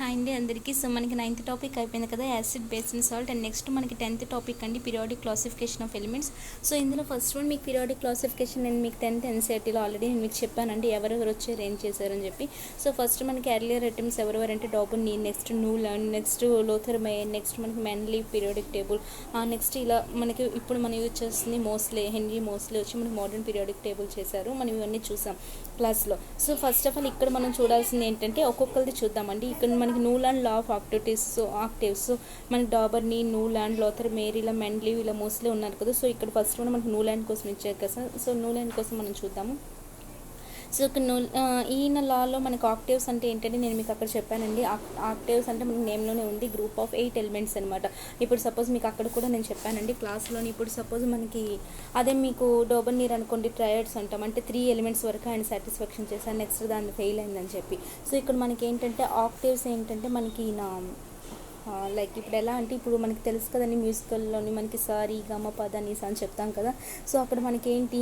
Hi అండి అందరికీ. So మనకి 9th టాపిక్ అయిపోయింది కదా, acid base and salt. And next మనకి 10th టాపిక్ అండి, periodic classification of elements. So ఇందులో ఫస్ట్ వన్ మీకు పీరియాడిక్ క్లాసిఫికేషన్ నేను మీకు 10th ఎన్సీఈఆర్టీలో ఆల్రెడీ నేను మీకు చెప్పానండి ఎవరెవరు వచ్చారు ఏం చేశారని చెప్పి. సో ఫస్ట్ మనకి ఎర్లియర్ అటెంప్ట్స్ ఎవరెవరంటే డాబున్ నీ, next Newland, next Luther mayor, next మనకి మెన్లీ పీరియాడిక్ టేబుల్, నెక్స్ట్ ఇలా మనకి ఇప్పుడు మనం యూజ్ చేస్తుంది మోస్ట్లీ హెన్రీ మోస్ట్లీ వచ్చి మనకి మోడర్న్ పీరియాడిక్ టేబుల్ చేశారు. మనం ఇవన్నీ చూసాం క్లాస్లో. సో ఫస్ట్ ఆఫ్ ఆల్ ఇక్కడ మనం చూడాల్సింది ఏంటంటే ఒక్కొక్కరిది చూద్దామండి. ఇక్కడ మనకి న్యూలాండ్ లా ఆఫ్ ఆక్టివ్స్ మనకి డాబర్ని, న్యూలాండ్, లోథర్ మేయర్, ఇలా మెండ్లీ, ఇలా మోస్ట్లీ ఉన్నారు కదా. సో ఇక్కడ ఫస్ట్ కూడా మనకి న్యూలాండ్ కోసం ఇచ్చారు కదా. సో న్యూలాండ్ కోసం మనం చూద్దాము. సో ఈయన లాలో మనకి ఆక్టివ్స్ అంటే ఏంటంటే నేను మీకు అక్కడ చెప్పానండి. ఆక్టివ్స్ అంటే మనకి నేమ్లోనే ఉంది, గ్రూప్ ఆఫ్ 8 ఎలిమెంట్స్ అనమాట. ఇప్పుడు సపోజ్ మీకు అక్కడ కూడా నేను చెప్పానండి క్లాస్లోని. ఇప్పుడు సపోజ్ మనకి అదే మీకు డోబర్ నీర్ అనుకోండి, ట్రయడ్స్ అంటాం, అంటే 3 ఎలిమెంట్స్ వరకు ఆయన సాటిస్ఫాక్షన్ చేశాను, నెక్స్ట్ దాన్ని ఫెయిల్ అయిందని చెప్పి. సో ఇక్కడ మనకి ఏంటంటే ఆక్టివ్స్ ఏంటంటే మనకి లైక్ ఇప్పుడు ఎలా అంటే ఇప్పుడు మనకి తెలుసు కదండి మ్యూజికల్లోని మనకి సారీ గమ పద నీసా అని చెప్తాం కదా. సో అక్కడ మనకి ఏంటి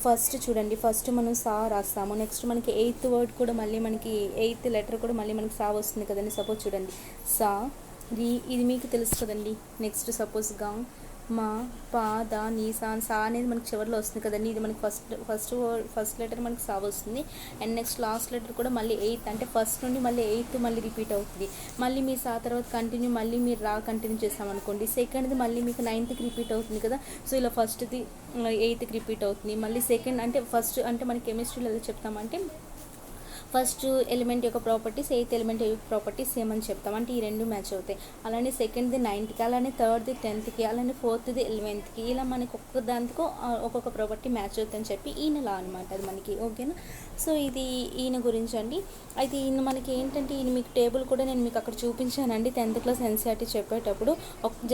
ఫస్ట్ చూడండి, ఫస్ట్ మనం సా రాస్తాము, నెక్స్ట్ మనకి 8th వర్డ్ కూడా మళ్ళీ మనకి 8th లెటర్ కూడా మళ్ళీ మనకి సా వస్తుంది కదండి. సపోజ్ చూడండి సా రీ, ఇది మీకు తెలుసు కదండి. నెక్స్ట్ సపోజ్ గా మా పా దా నీ సా అనేది మనకి చివరిలో వస్తుంది కదండి. ఇది మనకి ఫస్ట్ లెటర్ మనకి సా వస్తుంది. అండ్ నెక్స్ట్ లాస్ట్ లెటర్ కూడా మళ్ళీ 8th, అంటే ఫస్ట్ నుండి మళ్ళీ 8th మళ్ళీ రిపీట్ అవుతుంది. మళ్ళీ మీ సా తర్వాత కంటిన్యూ, మళ్ళీ మీరు రా కంటిన్యూ చేస్తామనుకోండి, సెకండ్ది మళ్ళీ మీకు 9th రిపీట్ అవుతుంది కదా. సో ఇలా ఫస్ట్ది 8th రిపీట్ అవుతుంది. మళ్ళీ సెకండ్ అంటే ఫస్ట్ అంటే మన కెమిస్ట్రీలో ఎలా చెప్తామంటే ఫస్ట్ ఎలిమెంట్ యొక్క ప్రాపర్టీస్ 8th ఎలిమెంట్ యొక్క ప్రాపర్టీస్ సేమ్ అని చెప్తాం, అంటే ఈ రెండు మ్యాచ్ అవుతాయి. అలానే సెకండ్ది 9th, అలానే థర్డ్ది 10th, అలానే 4th 11th, ఇలా మనకి ఒక్కొక్క దానికో ఒక్కొక్క ప్రాపర్టీ మ్యాచ్ అవుతుందని చెప్పి ఈయన లా అనమాట అది మనకి. ఓకేనా. సో ఇది ఈయన గురించి అండి. అయితే ఈయన మనకి ఏంటంటే ఈయన మీకు టేబుల్ కూడా నేను మీకు అక్కడ చూపించానండి 10th క్లాస్ ఎన్సీఈఆర్టీ చెప్పేటప్పుడు.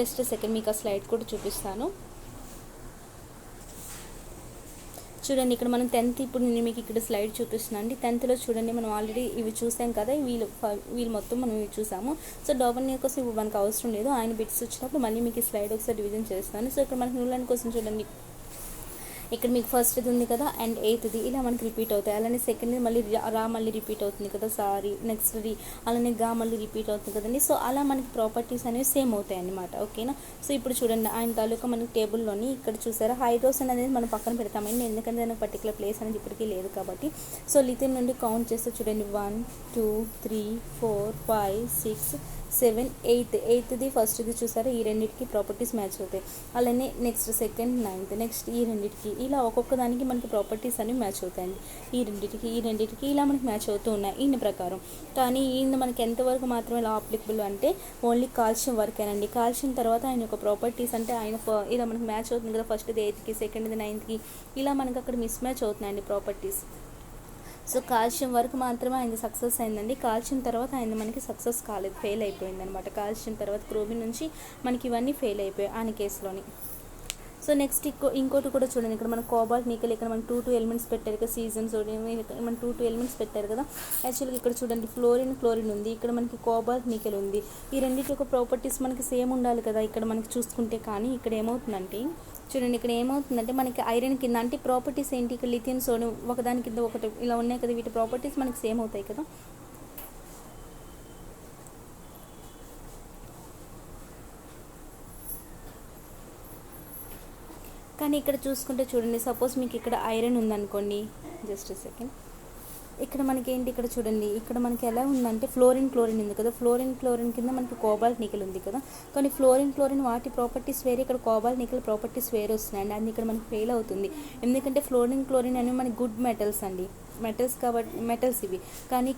జస్ట్ సెకండ్ మీకు ఆ స్లైడ్ కూడా చూపిస్తాను చూడండి. ఇక్కడ మనం 10th, ఇప్పుడు నేను మీకు ఇక్కడ స్లైడ్ చూపిస్తున్నాను అండి. 10thలో చూడండి మనం ఆల్రెడీ ఇవి చూసాం కదా, వీళ్ళు మొత్తం మనం ఇవి చూసాము. సో డబుల్ నీర్ కోసం ఇప్పుడు మనకు అవసరం లేదు, ఆయన బిట్స్ వచ్చినప్పుడు మళ్ళీ మీకు ఈ స్లైడ్ ఒకసారి డివిజన్ చేస్తాను. సో ఇక్కడ మనకి న్యూలాండ్ కోసం చూడండి, ఇక్కడ మీకు ఫస్ట్ది ఉంది కదా అండ్ 8th ఇలా మనకి రిపీట్ అవుతాయి. అలానే సెకండ్ది మళ్ళీ రా మళ్ళీ రిపీట్ అవుతుంది కదా, సారీ, నెక్స్ట్ రీ, అలానే గా మళ్ళీ రిపీట్ అవుతుంది కదండి. సో అలా మనకి ప్రాపర్టీస్ అనేవి సేమ్ అవుతాయి అన్నమాట. ఓకేనా. సో ఇప్పుడు చూడండి ఆయన తాలూకా మనకి టేబుల్లోని ఇక్కడ చూసారా హైడ్రోజన్ అనేది మనం పక్కన పెడతామండి, ఎందుకంటే దానికి పర్టికులర్ ప్లేస్ అనేది ఇప్పటికీ లేదు కాబట్టి. సో లిథియం నుండి కౌంట్ చేస్తే చూడండి 1 2 3 4 5 6 7 8th ఫస్ట్ది చూసారా, ఈ రెండింటికి ప్రాపర్టీస్ మ్యాచ్ అవుతాయి. అలానే నెక్స్ట్ సెకండ్ 9th, నెక్స్ట్ ఈ రెండింటికి ఇలా ఒక్కొక్క దానికి మనకి ప్రాపర్టీస్ అనేవి మ్యాచ్ అవుతాయండి. ఈ రెండింటికి ఇలా మనకి మ్యాచ్ అవుతూ ఉన్నాయి ఈయన ప్రకారం. కానీ ఈయన మనకి ఎంతవరకు మాత్రమే ఇలా అప్లికబుల్ అంటే ఓన్లీ కాల్షియం వరకేనండి. కాల్షియం తర్వాత ఆయన యొక్క ప్రాపర్టీస్ అంటే ఆయన ఇలా మనకి మ్యాచ్ అవుతుంది కదా, ఫస్ట్ది 8th, సెకండ్ది 9th, ఇలా మనకి అక్కడ మిస్ మ్యాచ్ అవుతున్నాయండి ప్రాపర్టీస్. సో కాల్షియం వరకు మాత్రమే ఆయన సక్సెస్ అయిందండి. కాల్షియం తర్వాత ఆయన మనకి సక్సెస్ కాలేదు, ఫెయిల్ అయిపోయింది అనమాట. కాల్షియం తర్వాత క్రోమిన్ నుంచి మనకి ఇవన్నీ ఫెయిల్ అయిపోయాయి ఆయన కేసులోని. సో నెక్స్ట్ ఇంకోటి కూడా చూడండి, ఇక్కడ మన కోబాల్ట్ నికెల్, ఇక్కడ మనం 2 ఎలిమెంట్స్ పెట్టారు కదా, సీజన్ సోడియం, మనం 2 ఎలిమెంట్స్ పెట్టారు కదా. యాక్చువల్గా ఇక్కడ చూడండి క్లోరిన్ ఉంది, ఇక్కడ మనకి కోబాల్ట్ నికెల్ ఉంది. ఈ రెండింటి యొక్క ప్రాపర్టీస్ మనకి సేమ్ ఉండాలి కదా ఇక్కడ మనకి చూసుకుంటే. కానీ ఇక్కడ ఏమవుతుందంటే చూడండి, ఇక్కడ ఏమవుతుందంటే మనకి ఐరన్ కింద అంటే ప్రాపర్టీస్ ఏంటి, ఇక్కడ లిథియం సోడియం ఒకదాని కింద ఒకటి ఇలా ఉన్నాయి కదా, వీటి ప్రాపర్టీస్ మనకి సేమ్ అవుతాయి కదా. కానీ ఇక్కడ చూసుకుంటే చూడండి, సపోజ్ మీకు ఇక్కడ ఐరన్ ఉందనుకోండి, జస్ట్ సెకండ్, ఇక్కడ మనకి ఏంటి ఇక్కడ చూడండి, ఇక్కడ మనకి ఎలా ఉందంటే క్లోరిన్ ఉంది కదా, క్లోరిన్ కింద మనకి కోబాల్ట్ నికెల్ ఉంది కదా. కానీ క్లోరిన్ వాటి ప్రాపర్టీస్ వేరే, ఇక్కడ కోబాల్ట్ నికెల్ ప్రాపర్టీస్ వేరే వస్తున్నాయండి. అది ఇక్కడ మనకి ఫెయిల్ అవుతుంది, ఎందుకంటే క్లోరిన్ అనేవి మనకి గుడ్ మెటల్స్ అండి, మెటల్స్ కాబట్టి మెటల్స్ ఇవి. కానీ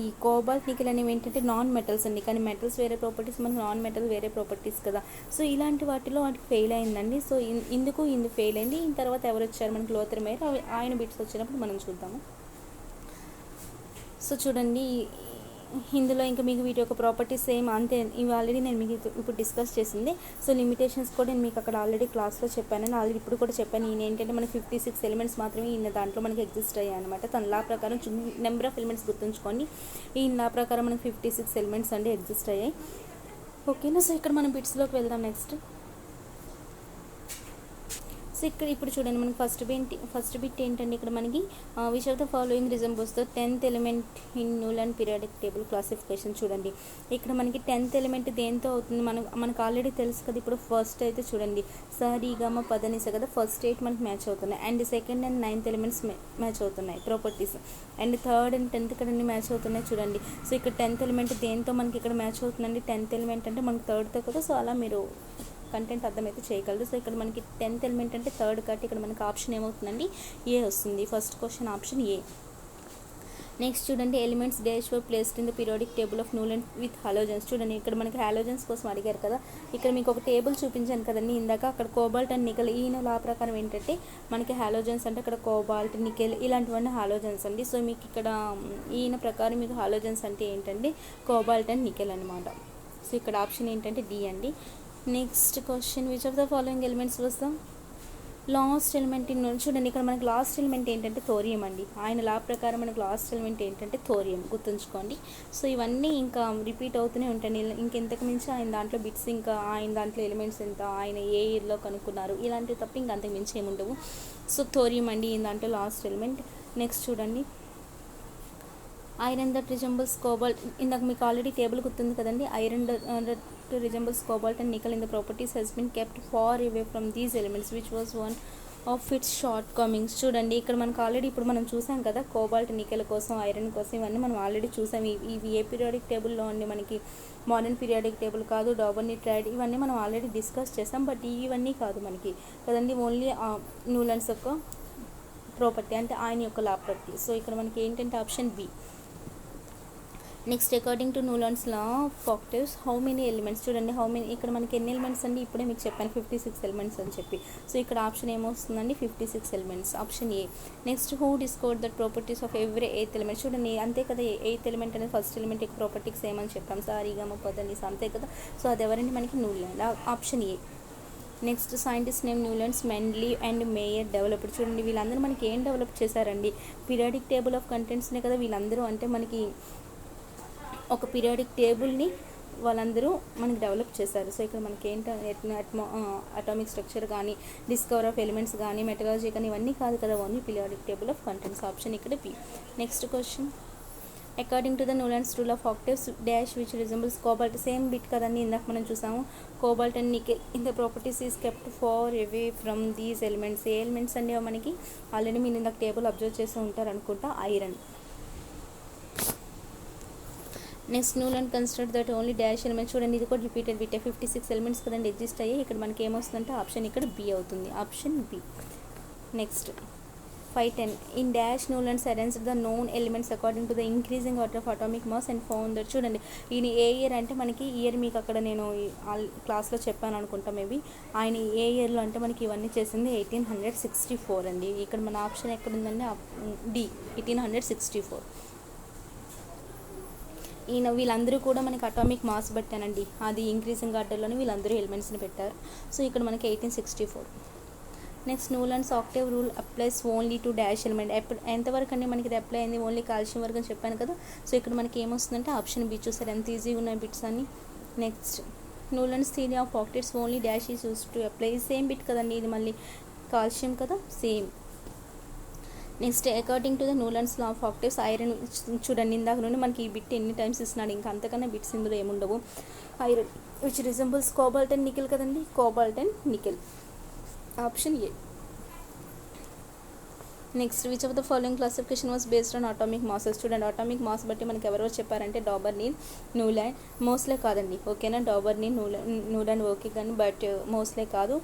ఈ కోబాల్ట్ నికెల్ అనేవి ఏంటంటే నాన్ మెటల్స్ అండి. కానీ మెటల్స్ వేరే ప్రాపర్టీస్, మనకి నాన్ మెటల్ వేరే ప్రాపర్టీస్ కదా. సో ఇలాంటి వాటిలో వాటికి ఫెయిల్ అయిందండి. సో ఇందుకు ఫెయిల్ అయింది. ఈ తర్వాత ఎవరు వచ్చారు మనకి లోథర్ మేయర్, ఆయన బిట్స్ వచ్చినప్పుడు మనం చూద్దాము. సో చూడండి ఇందులో ఇంకా మీకు వీటి యొక్క ప్రాపర్టీస్ సేమ్ అంతే, ఇవి ఆల్రెడీ నేను మీకు ఇప్పుడు డిస్కస్ చేసింది. సో లిమిటేషన్స్ కూడా నేను మీకు అక్కడ ఆల్రెడీ క్లాస్లో చెప్పాను, ఆల్రెడీ ఇప్పుడు కూడా చెప్పాను. ఈయన ఏంటంటే మనకి 56 ఎలిమెంట్స్ మాత్రమే ఈయన దాంట్లో మనకి ఎగ్జిస్ట్ అయ్యాయి అనమాట. తన లా ప్రకారం నెంబర్ ఆఫ్ ఎలిమెంట్స్ గుర్తుంచుకోండి, ఈయన లా ప్రకారం మనకి 56 ఎలిమెంట్స్ అండి ఎగ్జిస్ట్ అయ్యాయి. ఓకేనా. సో ఇక్కడ మనం బిట్స్లోకి వెళ్దాం నెక్స్ట్. సో ఇక్కడ ఇప్పుడు చూడండి మనకి ఫస్ట్ బిట్ ఏంటంటే ఇక్కడ మనకి which of the following resembles the 10th element in Newland periodic table classification. చూడండి ఇక్కడ మనకి 10th ఎలిమెంట్ దేంతో అవుతుంది, మనకు ఆల్రెడీ తెలుసు కదా. ఇప్పుడు ఫస్ట్ అయితే చూడండి సరిగమ పదనిస కదా, ఫస్ట్ 8 మనకి మ్యాచ్ అవుతున్నాయి, and second and 9th elements match అవుతున్నాయి properties, and third and 10th ఇక్కడ మ్యాచ్ అవుతున్నాయి చూడండి. సో ఇక్కడ 10th ఎలిమెంట్ దేంతో మనకి ఇక్కడ మ్యాచ్ అవుతుందండి, 10th ఎలిమెంట్ అంటే మనకి థర్డ్తో కదా. సో అలా మీరు కంటెంట్ అర్థమైతే చేయగలరు. సో ఇక్కడ మనకి 10th ఎలిమెంట్ అంటే థర్డ్ కాబట్టి ఇక్కడ మనకి ఆప్షన్ ఏమవుతుందండి, ఏ వస్తుంది. First question option A. Next చూడండి elements dash were placed in the periodic table of Newland with halogens. చూడండి ఇక్కడ మనకి హాలోజన్స్ కోసం అడిగారు కదా, ఇక్కడ మీకు ఒక టేబుల్ చూపించాను కదండి ఇందాక. అక్కడ కోబాల్ట్ అండ్ నికెల్, ఈయన లా ప్రకారం ఏంటంటే మనకి హాలోజన్స్ అంటే అక్కడ కోబాల్ట్ నికెల్ ఇలాంటివన్నీ హాలోజన్స్ అండి. సో మీకు ఇక్కడ ఈయన ప్రకారం మీకు హాలోజన్స్ అంటే ఏంటంటే కోబాల్ట్ అండ్ నికెల్ అనమాట. సో ఇక్కడ ఆప్షన్ ఏంటంటే డి అండి. Next question which of the following elements was the last element in. చూడండి ఇక్కడ మనకి లాస్ట్ ఎలిమెంట్ ఏంటంటే థోరియం అండి. ఆయన లా ప్రకారం మనకి లాస్ట్ ఎలిమెంట్ ఏంటంటే థోరియం, గుర్తుంచుకోండి. సో ఇవన్నీ ఇంకా రిపీట్ అవుతూనే ఉంటాయి. ఇంకెంతకు మించి ఆయన దాంట్లో బిట్స్, ఇంకా ఆయన దాంట్లో ఎలిమెంట్స్ ఎంత, ఆయన ఏ ఇయర్లో కనుక్కున్నారు, ఇలాంటివి తప్ప ఇంకా అంతకు మించి ఏముండవు. సో థోరియం అండి ఈయన దాంట్లో లాస్ట్ ఎలిమెంట్. నెక్స్ట్ చూడండి ఐరన్ దట్ రిజంబుల్స్ కోబాల్ట్. ఇందాక మీకు ఆల్రెడీ టేబుల్ గుర్తుంది కదండి. Iron that resembles cobalt and nickel in the properties has been kept far away from these elements which was one of its shortcomings. చూడండి ఇక్కడ మనకు already ఇప్పుడు మనం చూసాం కదా, కోబాల్ట్ నికెల్ కోసం, ఐరన్ కోసం ఇవన్నీ మనం ఆల్రెడీ చూసాం. ఇవి ఏ పీరియాడిక్ టేబుల్లో అండి, మనకి మోడర్న్ పీరియాడిక్ టేబుల్ కాదు, డాబర్ని ట్రైడ్ ఇవన్నీ మనం ఆల్రెడీ డిస్కస్ చేసాం. బట్ ఇవన్నీ కాదు మనకి కదండి, ఓన్లీ న్యూలాండ్స్ యొక్క ప్రాపర్టీ అంటే ఆయన యొక్క లా ప్రాపర్టీ. సో ఇక్కడ మనకి ఏంటంటే option B. Next according to Newlands law of octaves how many elements. చూడండి హౌ మెనీ, ఇక్కడ మనకి ఎన్ని ఎలిమెంట్స్ అండి, ఇప్పుడే మీకు చెప్పాను 56 ఎలిమెంట్స్ అని చెప్పి. సో ఇక్కడ ఆప్షన్ ఏమొస్తుందండి, 56 elements, option A. Next who discovered the properties of every 8th element. చూడండి అంతే కదా, 8th ఎలిమెంట్ అనేది ఫస్ట్ ఎలిమెంట్ యొక్క ప్రాపర్టీస్ ఏమని చెప్పాం, సారీగమ పదనిస అంతే కదా. సో అది ఎవరండి మనకి Newland, option A. Next scientist name Newlands, Mendeleev and Meyer developed. చూడండి వీళ్ళందరూ మనకి ఏం డెవలప్ చేశారండి, పీరియాడిక్ టేబుల్ ఆఫ్ కంటెంట్స్నే కదా వీళ్ళందరూ. అంటే మనకి ఒక పీరియాడిక్ టేబుల్ని వాళ్ళందరూ మనకి డెవలప్ చేశారు. సో ఇక్కడ మనకి ఏంటంటే అటామిక్ స్ట్రక్చర్ కానీ, డిస్కవర్ ఆఫ్ ఎలిమెంట్స్ కానీ, మెటలాజీ కానీ ఇవన్నీ కాదు కదా, only periodic table of contents, option ఇక్కడ B. Next question according to the Newlands rule of octaves dash which resembles cobalt. Same bit కదండి ఇందాక మనం చూసాము, cobalt and nickel in the properties is kept far away from these elements. A elements అండి మనకి already మీరు ఇందాక table observe చేస్తూ ఉంటారు అనుకుంటా, iron. Next Newland consider that only dash elements. చూడండి ఇది కూడా రిపీటెడ్ బిట్, 56 ఎలిమెంట్స్ కదండి ఎగ్జిస్ట్ అయ్యాయి. ఇక్కడ మనకి ఏమొస్తుందంటే ఆప్షన్ ఇక్కడ బి అవుతుంది, option B. Next 510 in dash Newlands arranged the known elements according to the increasing order of atomic mass and found that. చూడండి ఈయన ఏ ఇయర్ అంటే మనకి ఇయర్ మీకు అక్కడ నేను క్లాస్లో చెప్పాను అనుకుంటా మేబీ. ఆయన ఏ ఇయర్లో అంటే మనకి ఇవన్నీ చేసింది 1864 అండి. ఇక్కడ మన ఆప్షన్ ఎక్కడ ఉందండి, డి 1864. ఈయన వీళ్ళందరూ కూడా మనకి అటామిక్ మాస్ పెట్టానండి, అది ఇంక్రీజింగ్ ఆర్డర్లోనే వీళ్ళందరూ ఎలిమెంట్స్ని పెట్టారు. సో ఇక్కడ మనకి 1864. Next Newlands Octave rule applies only to dash element. ఎంతవరకు అండి మనకి ఇది అప్లై అయింది, ఓన్లీ కాల్షియం వరకు అని చెప్పాను కదా. సో ఇక్కడ మనకి ఏమొస్తుందంటే ఆప్షన్ బి. చూసారు ఎంత ఈజీగా ఉన్నాయి బిట్స్ అన్ని. Next Newlands theory of octaves only dash is use to apply. Same bit కదండి ఇది, మళ్ళీ కాల్షియం కదా, same. Next according to the Newlands law of octaves iron. చూడండి ఇందాక నుండి మనకి ఈ బిట్ ఎన్ని టైమ్స్ ఇస్తున్నాడు, ఇంకా అంతకన్నా బిట్స్ ఇందులో ఏముండవు. Iron which resembles cobalt and nickel కదండి, cobalt and nickel, option A. Next which of the following classification was based on atomic masses. చూడండి అటామిక్ మాస్ బట్టి మనకి ఎవరో చెప్పారంటే డాబర్నీ, న్యూలాండ్. మోస్ట్లే కాదండి, ఓకేనా, డాబర్నీ న్యూలాండ్ ఓకే కానీ బట్ మోస్ట్లే కాదు.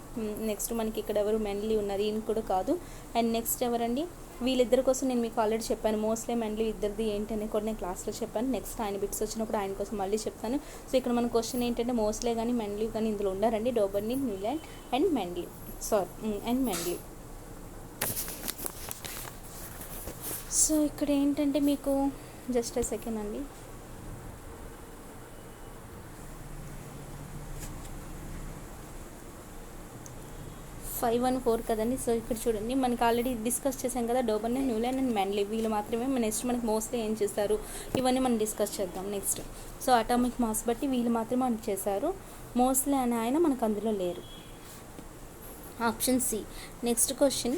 నెక్స్ట్ మనకి ఇక్కడ ఎవరు మెండ్లీ ఉన్నారు, ఈయన కూడా కాదు. అండ్ నెక్స్ట్ ఎవరండి, వీళ్ళిద్దరి కోసం నేను మీకు ఆల్రెడీ చెప్పాను, మోస్ట్లీ మెండ్లీ ఇద్దరిది ఏంటనే కూడా నేను క్లాస్లో చెప్పాను. నెక్స్ట్ ఆయన బిట్స్ వచ్చినప్పుడు ఆయన కోసం మళ్ళీ చెప్తాను. సో ఇక్కడ మన క్వశ్చన్ ఏంటంటే మోస్ట్లీ కానీ మెండ్లీ కానీ ఇందులో ఉండారండి, డాబర్నీ, న్యూలాండ్ అండ్ మెండ్లీ, అండ్ మెండ్లీ. సో ఇక్కడ ఏంటంటే మీకు జస్ట్ ఏ సెకండ్ అండి, ఫైవ్ 1 4 కదండి. సో ఇక్కడ చూడండి మనకి ఆల్రెడీ డిస్కస్ చేసాం కదా, డాబర్నీ, న్యూలాండ్ అండ్ మెండ్లీ వీళ్ళు మాత్రమే. నెక్స్ట్ మనకి మోస్ట్లీ ఏం చేస్తారు ఇవన్నీ మనం డిస్కస్ చేద్దాం నెక్స్ట్. సో అటామిక్ మాస్ బట్టి వీళ్ళు మాత్రమే మనకి చేశారు, మోస్ట్లీ అని ఆయన మనకు అందులో లేరు. Option C. Next question,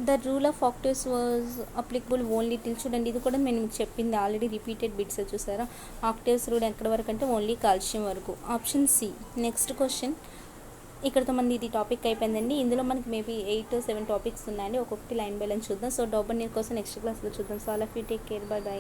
the rule of octaves was applicable only till. చూడండి ఇది కూడా నేను మీకు చెప్పింది ఆల్రెడీ, రిపీటెడ్ బిట్స్ చూసారా. ఆక్టివ్స్ రూల్ ఎక్కడి వరకు అంటే ఓన్లీ కాల్షియం వరకు. Option C. నెక్స్ట్ క్వశ్చన్, ఇక్కడతో మంది ఇది టాపిక్ అయిపోయిందండి. ఇందులో మనకి మేబీ 8-7 టాపిక్స్ ఉన్నాయండి. ఒక్కొక్కటి లైన్ బై లైన్ చూద్దాం. సో డాబర్ నీర్ కోసం నెక్స్ట్ క్లాస్లో చూద్దాం. So all of you take care, by by.